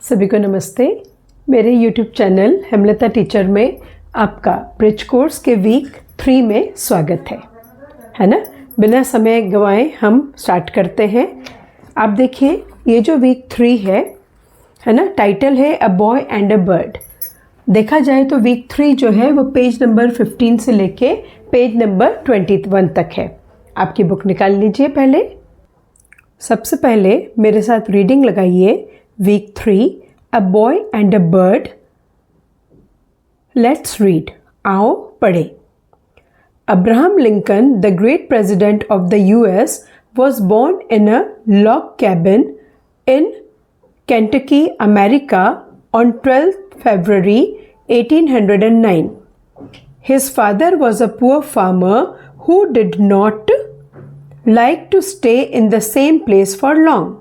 सभी को नमस्ते। मेरे YouTube चैनल हेमलता टीचर में आपका ब्रिज कोर्स के वीक 3 में स्वागत है ना। बिना समय गंवाए हम स्टार्ट करते हैं। आप देखिए ये जो वीक 3 है ना, टाइटल है अ बॉय एंड अ बर्ड। देखा जाए तो वीक 3 जो है वो पेज नंबर 15 से लेके पेज नंबर 21 तक है। आपकी बुक निकाल लीजिए। पहले सबसे पहले मेरे साथ रीडिंग लगाइए। Week 3 a boy and a bird. Let's read. आओ पढ़े। Abraham Lincoln, the great president of the US, was born in a log cabin in Kentucky, America on 12th February 1809. His father was a poor farmer who did not like to stay in the same place for long.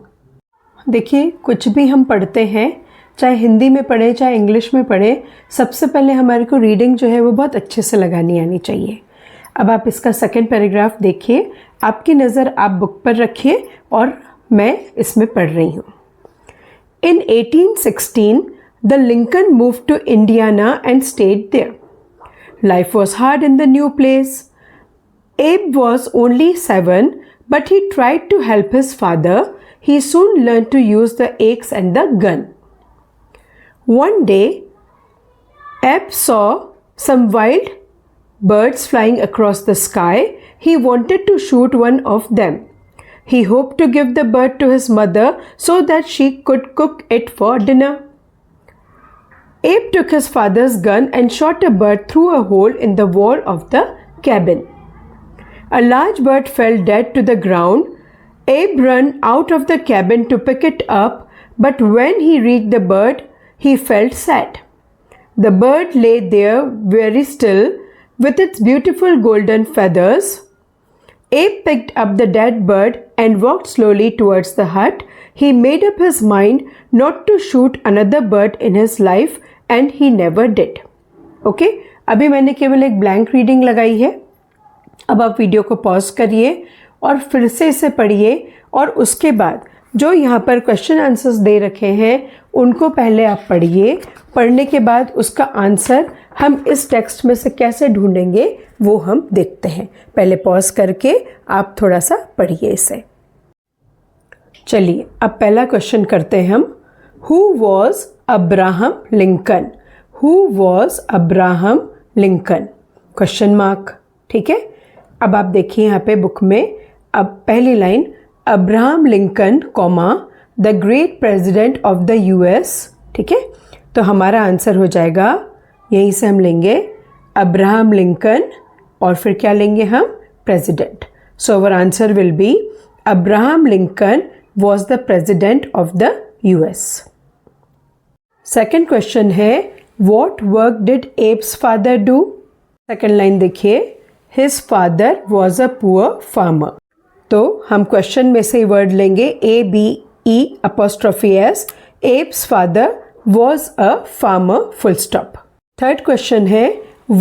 देखिए कुछ भी हम पढ़ते हैं, चाहे हिंदी में पढ़े चाहे इंग्लिश में पढ़े, सबसे पहले हमारे को रीडिंग जो है वो बहुत अच्छे से लगानी आनी चाहिए। अब आप इसका सेकंड पैराग्राफ देखिए। आपकी नज़र आप बुक पर रखिए और मैं इसमें पढ़ रही हूँ। In 1816, the Lincoln moved to Indiana and stayed there. Life was hard in the new place. Abe was only 7, but he tried to help his father. He soon learned to use the axe and the gun. One day, Abe saw some wild birds flying across the sky. He wanted to shoot one of them. He hoped to give the bird to his mother so that she could cook it for dinner. Abe took his father's gun and shot a bird through a hole in the wall of the cabin. A large bird fell dead to the ground. Abe ran out of the cabin to pick it up, but when he reached the bird, he felt sad. The bird lay there very still with its beautiful golden feathers. Abe picked up the dead bird and walked slowly towards the hut. He made up his mind not to shoot another bird in his life, and he never did. Okay? अभी मैंने केवल एक blank reading लगाई है। अब आप video को pause करिए और फिर से इसे पढ़िए और उसके बाद जो यहाँ पर क्वेश्चन आंसर्स दे रखे हैं उनको पहले आप पढ़िए। पढ़ने के बाद उसका आंसर हम इस टेक्स्ट में से कैसे ढूंढेंगे वो हम देखते हैं। पहले पॉज करके आप थोड़ा सा पढ़िए इसे। चलिए अब पहला क्वेश्चन करते हैं हम। Who was Abraham Lincoln? Who was Abraham Lincoln? Question mark. ठीक है। अब आप देखिए यहाँ पे बुक में, अब पहली line Abraham Lincoln comma the great president of the US। ठीक है, तो हमारा आंसर हो जाएगा, यहीं से हम लेंगे अब्राहम लिंकन और फिर क्या लेंगे हम? President. So our answer will be Abraham Lincoln was the president of the US। Second question है what work did Abe's father do? Second line देखिए, His father was a poor farmer. तो हम question में से word लेंगे ABE''S। Abe's father was a farmer full stop. Third question है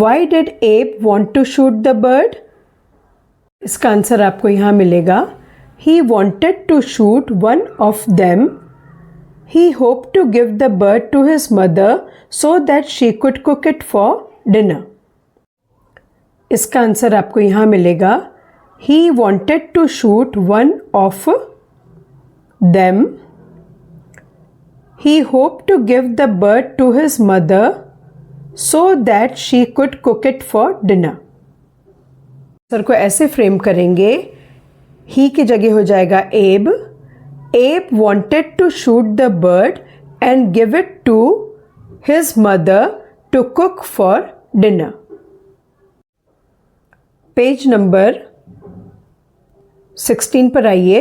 Why did Abe want to shoot the bird? इसका answer आपको यहाँ मिलेगा He wanted to shoot one of them. He hoped to give the bird to his mother so that she could cook it for dinner. इसका answer आपको यहाँ मिलेगा He wanted to shoot one of them. He hoped to give the bird to his mother so that she could cook it for dinner. Answer को ऐसे frame करेंगे, he की जगह हो जाएगा Abe. Abe wanted to shoot the bird and give it to his mother to cook for dinner. Page number 16 पर आइए।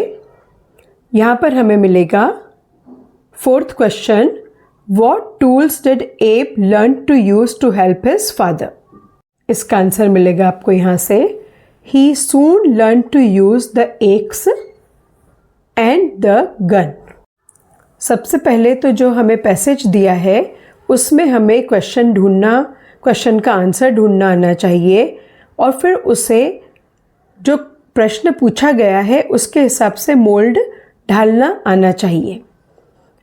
यहाँ पर हमें मिलेगा fourth question what tools did Abe learn to use to help his father? इसका answer मिलेगा आपको यहाँ से ही soon learn to use the axe and the gun. सबसे पहले तो जो हमें पैसेज दिया है उसमें हमें क्वेश्चन का आंसर ढूंढना आना चाहिए और फिर उसे जो प्रश्न पूछा गया है उसके हिसाब से मोल्ड ढालना आना चाहिए।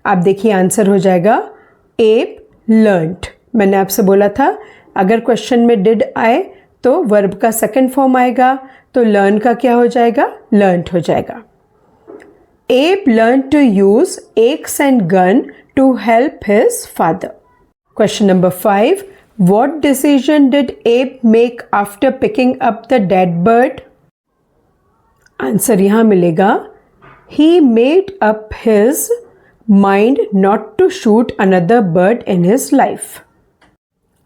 आप देखिए आंसर हो जाएगा एप लर्नड। मैंने आपसे बोला था अगर क्वेश्चन में डिड आए तो वर्ब का सेकंड फॉर्म आएगा, तो लर्न का क्या हो जाएगा, लर्नड हो जाएगा। Abe learn to use axe and gun to help his father. Question number 5, what decision did Abe make after picking up the dead bird? Answer यहां मिलेगा he made up his mind not to shoot another bird in his life.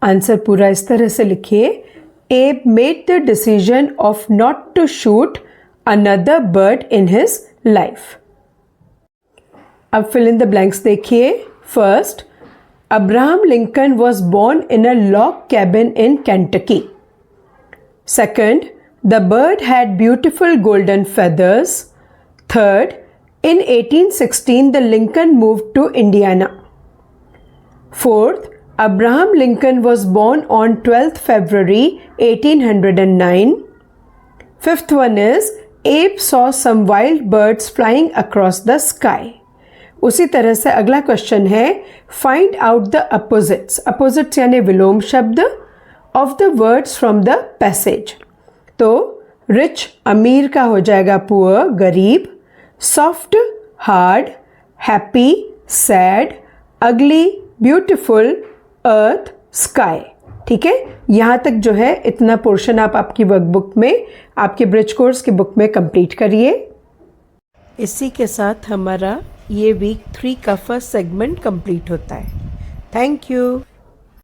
Answer पूरा इस तरह से लिखिए, Abe made the decision of not to shoot another bird in his life. अब fill in the blanks देखिए। First, Abraham Lincoln was born in a log cabin in Kentucky. Second, the bird had beautiful golden feathers. Third, in 1816 the Lincoln moved to Indiana. Fourth, Abraham Lincoln was born on 12th February 1809. Fifth one is Abe saw some wild birds flying across the sky. उसी तरह से अगला question है find out the opposites. Opposites यानी विलोम शब्द of the words from the passage. तो rich अमीर का हो जाएगा पुअर गरीब, सॉफ्ट हार्ड, हैप्पी सैड, अगली ब्यूटिफुल, अर्थ स्काई। ठीक है, यहाँ तक जो है इतना पोर्शन आप आपकी वर्कबुक में, आपके ब्रिज कोर्स की बुक में कंप्लीट करिए। इसी के साथ हमारा ये वीक 3 का फर्स्ट सेगमेंट कंप्लीट होता है। Thank you.